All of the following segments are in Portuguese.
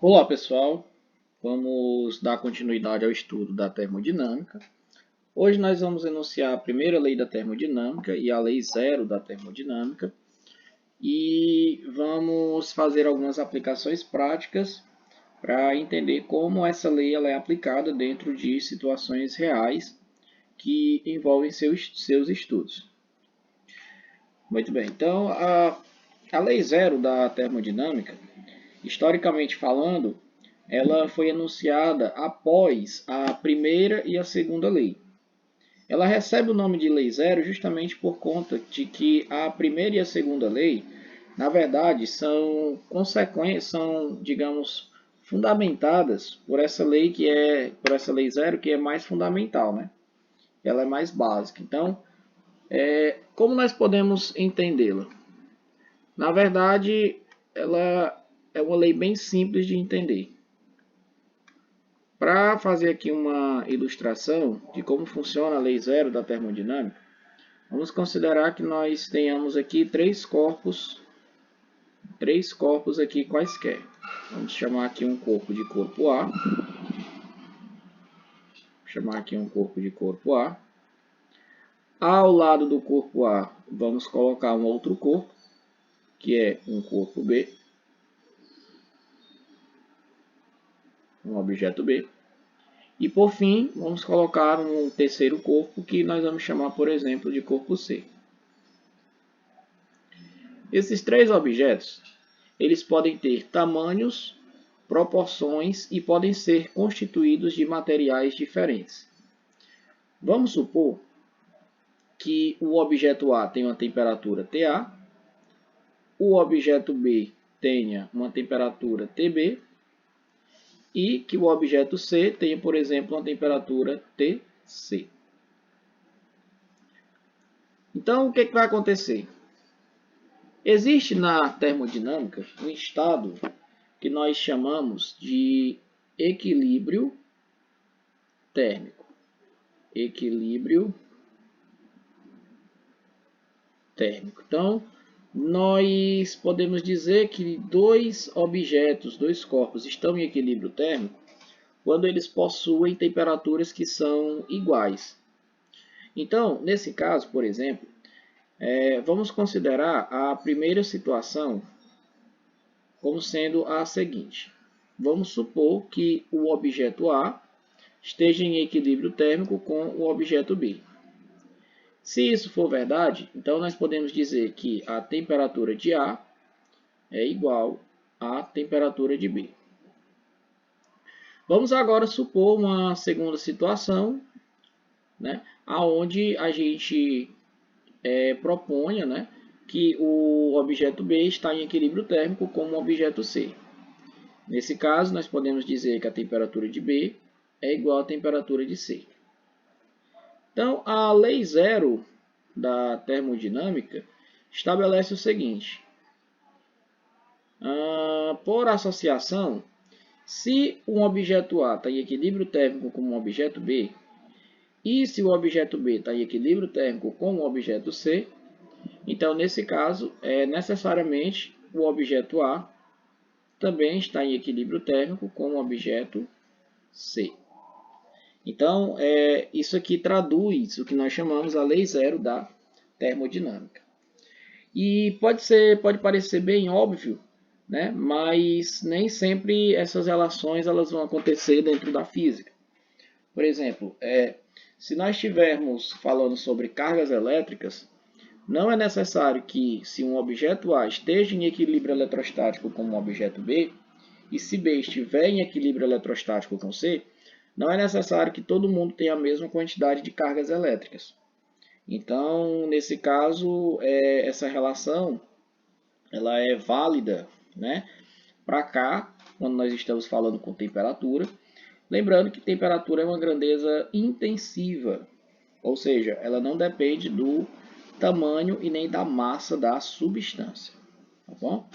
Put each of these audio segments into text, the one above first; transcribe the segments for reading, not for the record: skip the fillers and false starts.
Olá pessoal, vamos dar continuidade ao estudo da termodinâmica. Hoje nós vamos enunciar a primeira lei da termodinâmica e a lei zero da termodinâmica e vamos fazer algumas aplicações práticas para entender como essa lei ela é aplicada dentro de situações reais que envolvem seus estudos. Muito bem, então a lei zero da termodinâmica, historicamente falando, ela foi enunciada após a primeira e a segunda lei. Ela recebe o nome de lei zero justamente por conta de que a primeira e a segunda lei, na verdade, são consequências, são, digamos, fundamentadas por essa lei zero que é mais fundamental, né? Ela é mais básica. Então, como nós podemos entendê-la? Na verdade, ela é uma lei bem simples de entender. Para fazer aqui uma ilustração de como funciona a lei zero da termodinâmica, vamos considerar que nós tenhamos aqui três corpos aqui quaisquer. Vamos chamar aqui um corpo de corpo A. Chamar aqui um corpo de corpo A. Ao lado do corpo A, vamos colocar um outro corpo, que é um corpo B. Um objeto B. E por fim, vamos colocar um terceiro corpo que nós vamos chamar, por exemplo, de corpo C. Esses três objetos, eles podem ter tamanhos, proporções e podem ser constituídos de materiais diferentes. Vamos supor que o objeto A tenha uma temperatura TA, o objeto B tenha uma temperatura TB e que o objeto C tenha, por exemplo, uma temperatura TC. Então, o que vai acontecer? Existe na termodinâmica um estado que nós chamamos de equilíbrio térmico. Equilíbrio térmico. Então, nós podemos dizer que dois objetos, dois corpos, estão em equilíbrio térmico quando eles possuem temperaturas que são iguais. Então, nesse caso, por exemplo, vamos considerar a primeira situação como sendo a seguinte. Vamos supor que o objeto A esteja em equilíbrio térmico com o objeto B. Se isso for verdade, então nós podemos dizer que a temperatura de A é igual à temperatura de B. Vamos agora supor uma segunda situação, né, onde a gente proponha, né, que o objeto B está em equilíbrio térmico com o objeto C. Nesse caso, nós podemos dizer que a temperatura de B é igual à temperatura de C. Então, a lei zero da termodinâmica estabelece o seguinte. Por associação, se um objeto A está em equilíbrio térmico com um objeto B, e se o objeto B está em equilíbrio térmico com o objeto C, então, nesse caso, necessariamente o objeto A também está em equilíbrio térmico com o objeto C. Então, isso aqui traduz o que nós chamamos a lei zero da termodinâmica. E pode parecer bem óbvio, né? Mas nem sempre essas relações elas vão acontecer dentro da física. Por exemplo, se nós estivermos falando sobre cargas elétricas, não é necessário que, se um objeto A esteja em equilíbrio eletrostático com um objeto B, e se B estiver em equilíbrio eletrostático com C, não é necessário que todo mundo tenha a mesma quantidade de cargas elétricas. Então, nesse caso, essa relação ela é válida, né, para cá, quando nós estamos falando com temperatura. Lembrando que temperatura é uma grandeza intensiva, ou seja, ela não depende do tamanho e nem da massa da substância. Tá bom?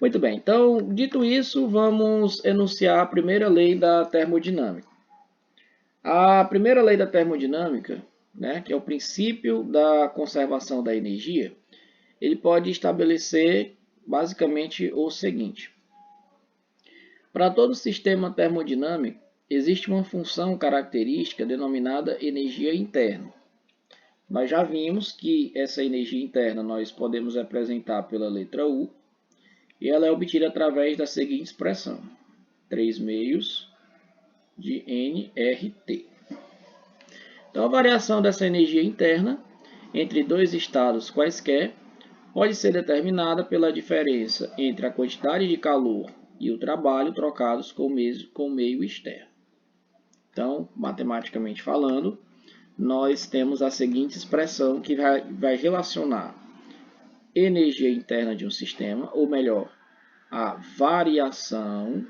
Muito bem, então, dito isso, vamos enunciar a primeira lei da termodinâmica. A primeira lei da termodinâmica, né, que é o princípio da conservação da energia, ele pode estabelecer basicamente o seguinte. Para todo sistema termodinâmico, existe uma função característica denominada energia interna. Nós já vimos que essa energia interna nós podemos representar pela letra U, e ela é obtida através da seguinte expressão: 3 meios de nRT. Então, a variação dessa energia interna entre dois estados quaisquer pode ser determinada pela diferença entre a quantidade de calor e o trabalho trocados com o meio externo. Então, matematicamente falando, nós temos a seguinte expressão que vai relacionar energia interna de um sistema, ou melhor, a variação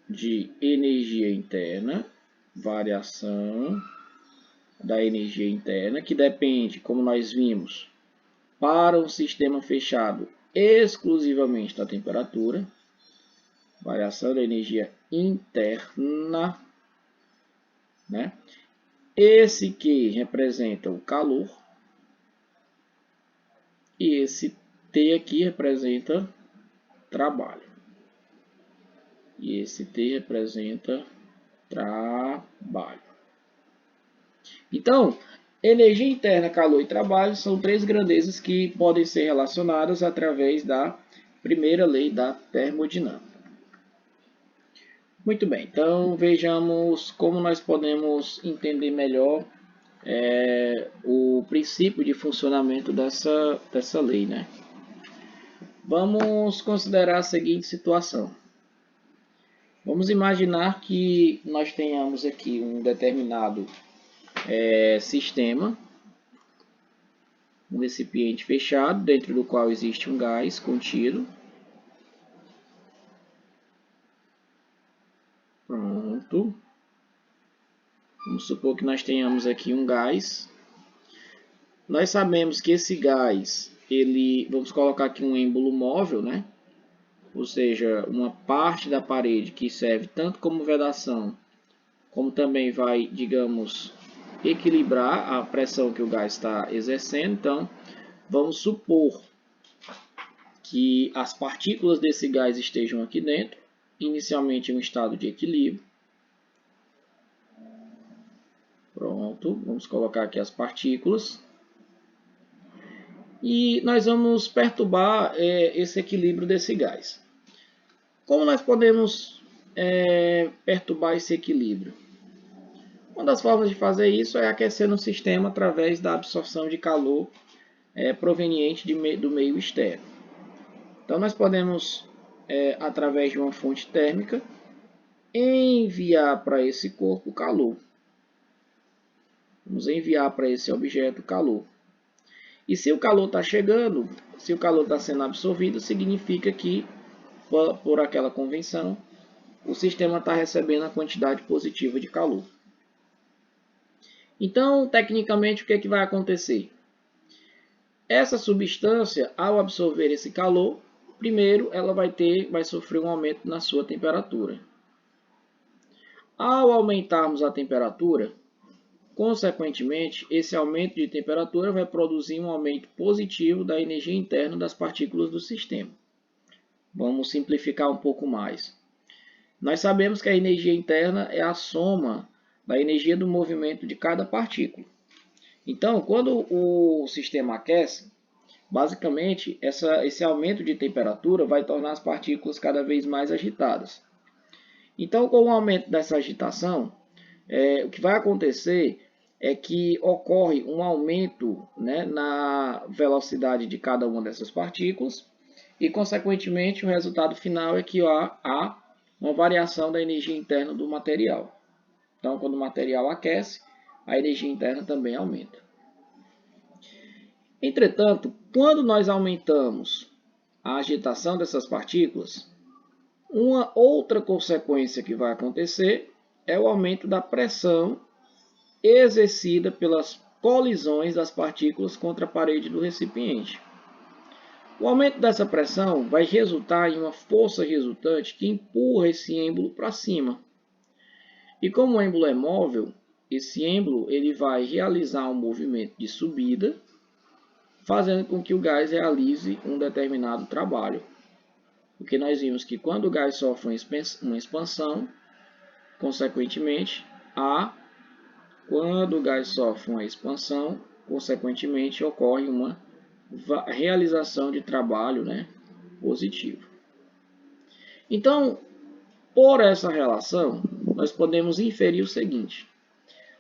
de energia interna, variação da energia interna, que depende, como nós vimos, para um sistema fechado exclusivamente da temperatura, variação da energia interna, né? Esse Q representa o calor e esse T aqui representa trabalho. E esse T representa trabalho. Então, energia interna, calor e trabalho são três grandezas que podem ser relacionadas através da primeira lei da termodinâmica. Muito bem, então vejamos como nós podemos entender melhor o princípio de funcionamento dessa lei, né? Vamos considerar a seguinte situação. Vamos imaginar que nós tenhamos aqui um determinado sistema, um recipiente fechado, dentro do qual existe um gás contido. Pronto. Vamos supor que nós tenhamos aqui um gás. Nós sabemos que esse gás, vamos colocar aqui um êmbolo móvel, né? Ou seja, uma parte da parede que serve tanto como vedação, como também vai, digamos, equilibrar a pressão que o gás está exercendo. Então, vamos supor que as partículas desse gás estejam aqui dentro, inicialmente em um estado de equilíbrio. Pronto, vamos colocar aqui as partículas. E nós vamos perturbar esse equilíbrio desse gás. Como nós podemos perturbar esse equilíbrio? Uma das formas de fazer isso é aquecendo o sistema através da absorção de calor proveniente do meio externo. Então, nós podemos, através de uma fonte térmica, enviar para esse corpo calor. Vamos enviar para esse objeto calor. E se o calor está chegando, se o calor está sendo absorvido, significa que, por aquela convenção, o sistema está recebendo a quantidade positiva de calor. Então, tecnicamente, o que é que vai acontecer? Essa substância, ao absorver esse calor, primeiro ela vai sofrer um aumento na sua temperatura. Ao aumentarmos a temperatura, consequentemente, esse aumento de temperatura vai produzir um aumento positivo da energia interna das partículas do sistema. Vamos simplificar um pouco mais. Nós sabemos que a energia interna é a soma da energia do movimento de cada partícula. Então, quando o sistema aquece, basicamente esse aumento de temperatura vai tornar as partículas cada vez mais agitadas. Então, com o aumento dessa agitação, o que vai acontecer é que ocorre um aumento, né, na velocidade de cada uma dessas partículas e, consequentemente, o resultado final é que há uma variação da energia interna do material. Então, quando o material aquece, a energia interna também aumenta. Entretanto, quando nós aumentamos a agitação dessas partículas, uma outra consequência que vai acontecer é o aumento da pressão exercida pelas colisões das partículas contra a parede do recipiente. O aumento dessa pressão vai resultar em uma força resultante que empurra esse êmbolo para cima. E como o êmbolo é móvel, esse êmbolo ele vai realizar um movimento de subida fazendo com que o gás realize um determinado trabalho. Porque nós vimos que quando o gás sofre uma expansão, consequentemente, quando o gás sofre uma expansão, consequentemente, ocorre uma realização de trabalho, né, positivo. Então, por essa relação, nós podemos inferir o seguinte: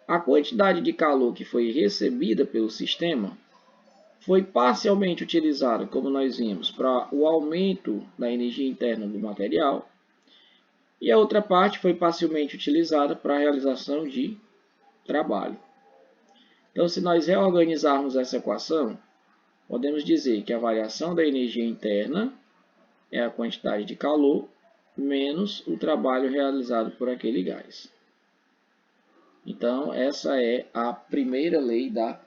a quantidade de calor que foi recebida pelo sistema foi parcialmente utilizada, como nós vimos, para o aumento da energia interna do material, e a outra parte foi parcialmente utilizada para a realização de trabalho. Então, se nós reorganizarmos essa equação, podemos dizer que a variação da energia interna é a quantidade de calor menos o trabalho realizado por aquele gás. Então, essa é a primeira lei da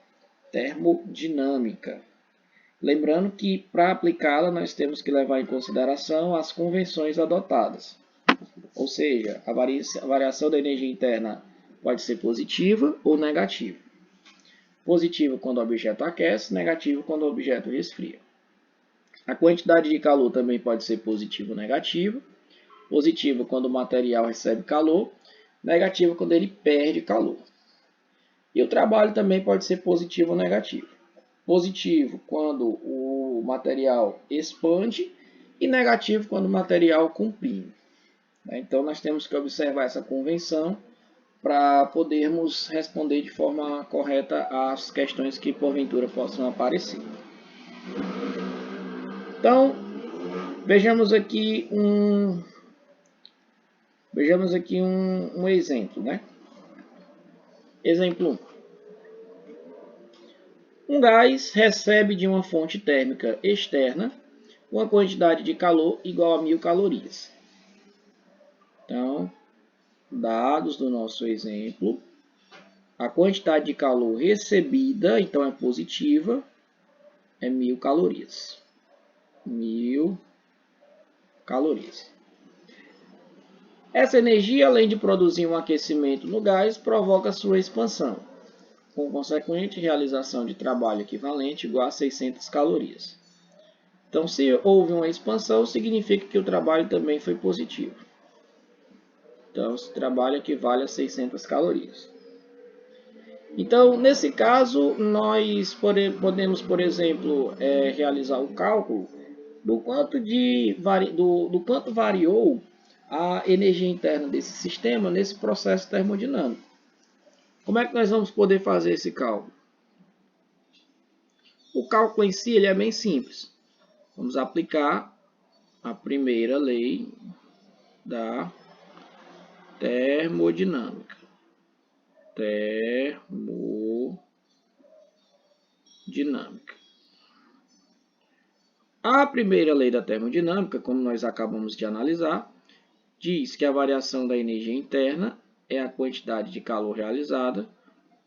termodinâmica. Lembrando que, para aplicá-la, nós temos que levar em consideração as convenções adotadas. Ou seja, a variação da energia interna pode ser positiva ou negativa. Positiva quando o objeto aquece, negativa quando o objeto resfria. A quantidade de calor também pode ser positiva ou negativa. Positiva quando o material recebe calor, negativa quando ele perde calor. E o trabalho também pode ser positivo ou negativo. Positivo quando o material expande e negativo quando o material comprime. Então, nós temos que observar essa convenção para podermos responder de forma correta às questões que porventura possam aparecer. Então, vejamos aqui um exemplo, né? Exemplo 1. Um gás recebe de uma fonte térmica externa uma quantidade de calor igual a 1000 calorias. Então, dados do nosso exemplo, a quantidade de calor recebida, então é positiva, é 1000 calorias. 1000 calorias. Essa energia, além de produzir um aquecimento no gás, provoca sua expansão, com consequente realização de trabalho equivalente igual a 600 calorias. Então, se houve uma expansão, significa que o trabalho também foi positivo. Então, esse trabalho equivale a 600 calorias. Então, nesse caso, nós podemos, por exemplo, realizar o cálculo do quanto variou a energia interna desse sistema nesse processo termodinâmico. Como é que nós vamos poder fazer esse cálculo? O cálculo em si ele é bem simples. Vamos aplicar a primeira lei da termodinâmica. A primeira lei da termodinâmica, como nós acabamos de analisar, diz que a variação da energia interna é a quantidade de calor realizada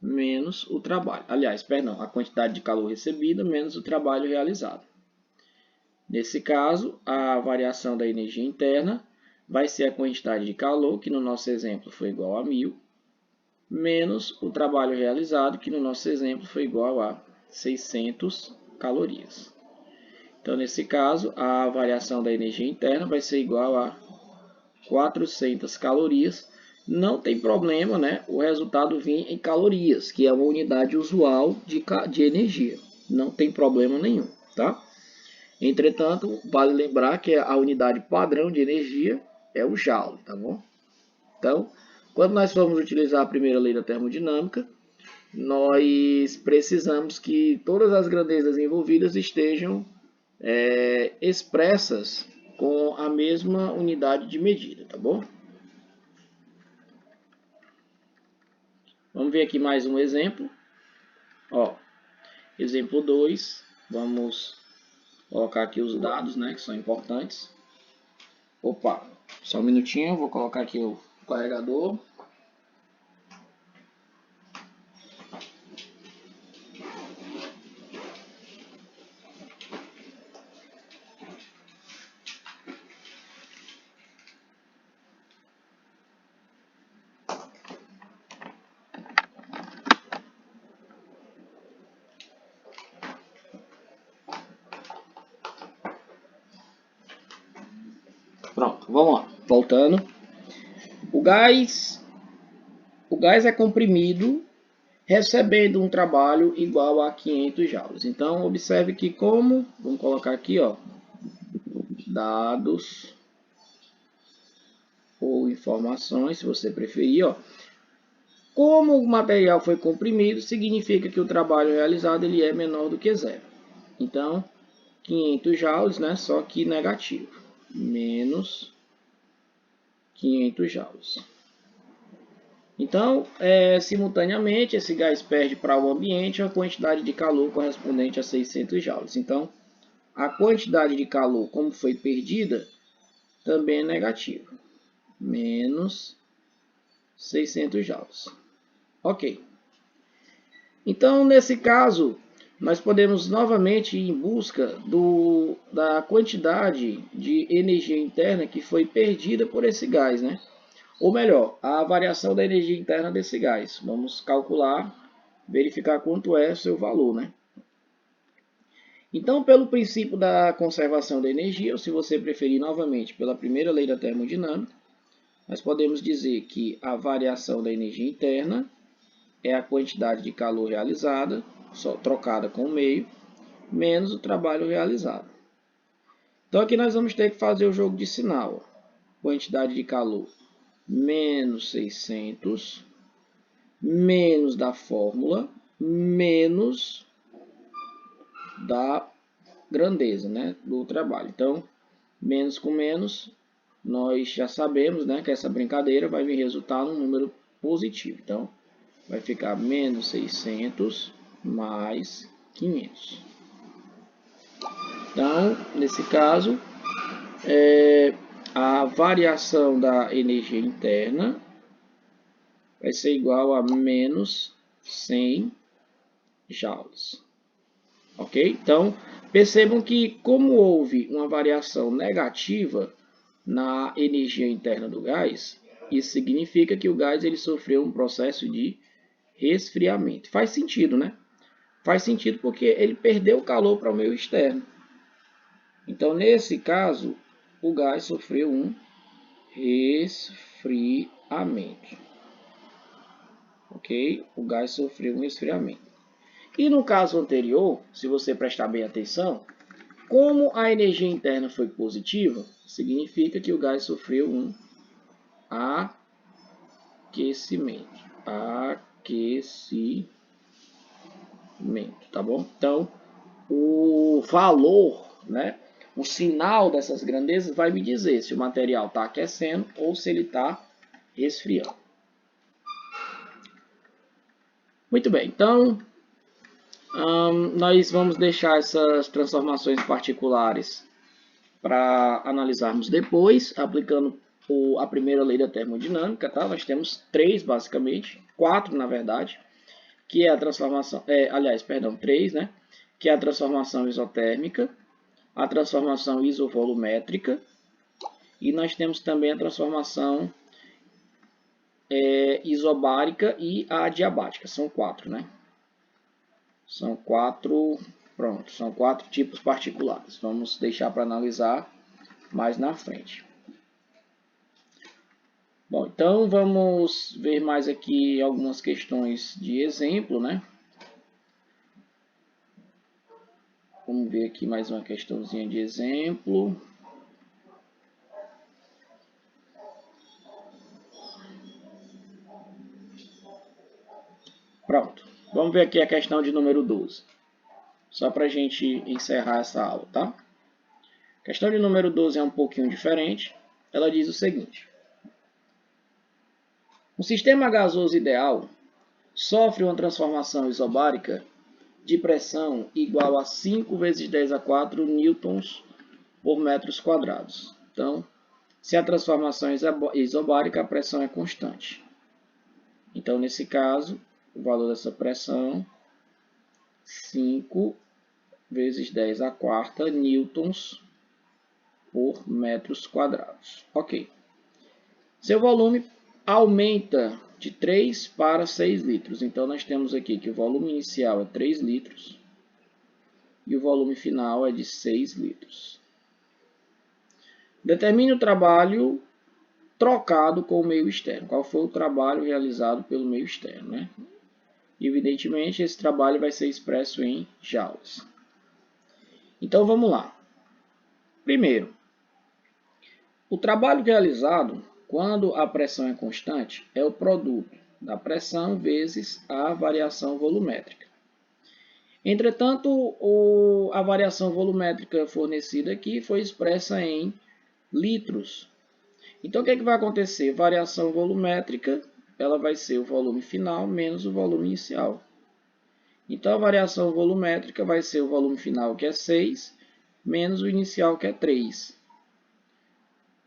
menos o trabalho. Aliás, perdão, a quantidade de calor recebida menos o trabalho realizado. Nesse caso, a variação da energia interna vai ser a quantidade de calor, que no nosso exemplo foi igual a 1000, menos o trabalho realizado, que no nosso exemplo foi igual a 600 calorias. Então, nesse caso, a variação da energia interna vai ser igual a 400 calorias. Não tem problema, né? O resultado vir em calorias, que é uma unidade usual de energia. Não tem problema nenhum, tá? Entretanto, vale lembrar que a unidade padrão de energia é o Joule, tá bom? Então, quando nós formos utilizar a primeira lei da termodinâmica, nós precisamos que todas as grandezas envolvidas estejam expressas com a mesma unidade de medida, tá bom? Vamos ver aqui mais um exemplo. Ó, exemplo 2, vamos colocar aqui os dados, né, que são importantes. Opa, só um minutinho, vou colocar aqui o carregador. Pronto, vamos lá. Voltando. O gás é comprimido recebendo um trabalho igual a 500 joules. Então, observe que vamos colocar aqui, ó, dados ou informações, se você preferir, ó. Como o material foi comprimido, significa que o trabalho realizado ele é menor do que zero. Então, 500 joules, né, só que negativo, menos 500 joules. Então, simultaneamente, esse gás perde para o ambiente a quantidade de calor correspondente a 600 joules. Então, a quantidade de calor, como foi perdida, também é negativa, menos 600 joules. Ok. Então, nesse caso, nós podemos novamente ir em busca da quantidade de energia interna que foi perdida por esse gás, né? Ou melhor, a variação da energia interna desse gás. Vamos calcular, verificar quanto é o seu valor, né? Então, pelo princípio da conservação da energia, ou se você preferir novamente pela primeira lei da termodinâmica, nós podemos dizer que a variação da energia interna é a quantidade de calor realizada, só trocada com o meio, menos o trabalho realizado. Então, aqui nós vamos ter que fazer o jogo de sinal. Quantidade de calor menos 600, menos da fórmula, menos da grandeza, né, do trabalho. Então, menos com menos, nós já sabemos, né, que essa brincadeira vai vir resultar num número positivo. Então, vai ficar menos 600 mais 500. Então, nesse caso, a variação da energia interna vai ser igual a menos 100 joules. Ok? Então, percebam que como houve uma variação negativa na energia interna do gás, isso significa que o gás ele sofreu um processo de resfriamento. Faz sentido, né? Faz sentido porque ele perdeu o calor para o meio externo. Então, nesse caso, o gás sofreu um resfriamento. Ok? O gás sofreu um resfriamento. E no caso anterior, se você prestar bem atenção, como a energia interna foi positiva, significa que o gás sofreu um aquecimento. Tá bom? Então, o valor, né, o sinal dessas grandezas vai me dizer se o material está aquecendo ou se ele está resfriando. Muito bem, então nós vamos deixar essas transformações particulares para analisarmos depois, aplicando a primeira lei da termodinâmica. Tá? Nós temos três, basicamente, quatro na verdade, que é a transformação, três, né? Que é a transformação isotérmica, a transformação isovolumétrica, e nós temos também a transformação isobárica e a adiabática. São quatro, né? São quatro tipos particulares. Vamos deixar para analisar mais na frente. Bom, então vamos ver mais aqui algumas questões de exemplo, né? Vamos ver aqui mais uma questãozinha de exemplo. Pronto. Vamos ver aqui a questão de número 12. Só para a gente encerrar essa aula, tá? A questão de número 12 é um pouquinho diferente. Ela diz o seguinte. Um sistema gasoso ideal sofre uma transformação isobárica de pressão igual a 5 vezes 10 a 4 newtons por metros quadrados. Então, se a transformação é isobárica, a pressão é constante. Então, nesse caso, o valor dessa pressão, 5 vezes 10 a quarta newtons por metros quadrados. Ok. Seu volume aumenta de 3 para 6 litros. Então, nós temos aqui que o volume inicial é 3 litros e o volume final é de 6 litros. Determine o trabalho trocado com o meio externo. Qual foi o trabalho realizado pelo meio externo, né? Evidentemente, esse trabalho vai ser expresso em joules. Então, vamos lá. Primeiro, o trabalho realizado, quando a pressão é constante, é o produto da pressão vezes a variação volumétrica. Entretanto, a variação volumétrica fornecida aqui foi expressa em litros. Então, o que é que vai acontecer? Variação volumétrica, ela vai ser o volume final menos o volume inicial. Então, a variação volumétrica vai ser o volume final, que é 6, menos o inicial, que é 3.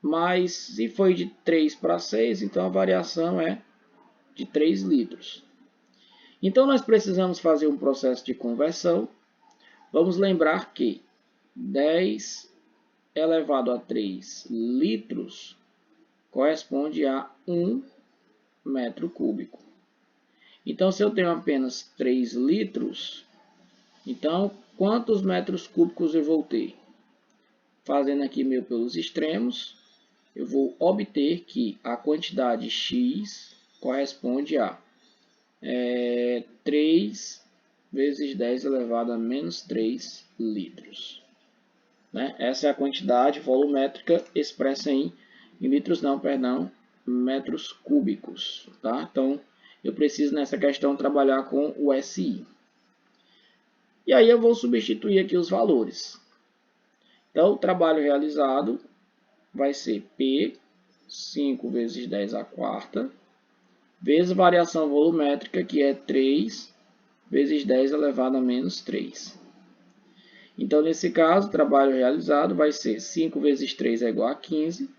Mas, se foi de 3 para 6, então a variação é de 3 litros. Então, nós precisamos fazer um processo de conversão. Vamos lembrar que 10 elevado a 3 litros corresponde a 1 metro cúbico. Então, se eu tenho apenas 3 litros, então, quantos metros cúbicos eu vou ter? Fazendo aqui meio pelos extremos, eu vou obter que a quantidade X corresponde a 3 vezes 10 elevado a menos 3 litros. Né? Essa é a quantidade volumétrica expressa em litros, não, perdão, metros cúbicos. Tá? Então, eu preciso nessa questão trabalhar com o SI. E aí eu vou substituir aqui os valores. Então, o trabalho realizado vai ser P, 5 vezes 10 à quarta, vezes variação volumétrica, que é 3 vezes 10 elevado a menos 3. Então, nesse caso, o trabalho realizado vai ser 5 vezes 3 é igual a 15.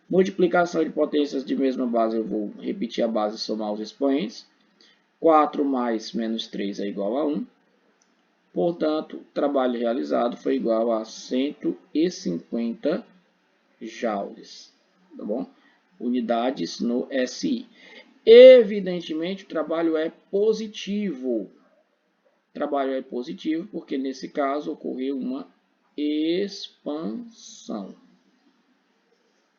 Multiplicação de potências de mesma base, eu vou repetir a base e somar os expoentes. 4 mais menos 3 é igual a 1. Portanto, o trabalho realizado foi igual a 150 joules. Tá bom? Unidades no SI. Evidentemente, o trabalho é positivo. O trabalho é positivo porque, nesse caso, ocorreu uma expansão.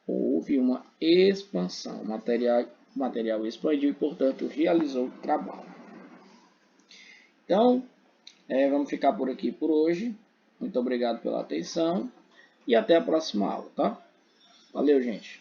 Houve uma expansão. O material expandiu e, portanto, realizou o trabalho. Então, vamos ficar por aqui por hoje. Muito obrigado pela atenção e até a próxima aula, tá? Valeu, gente!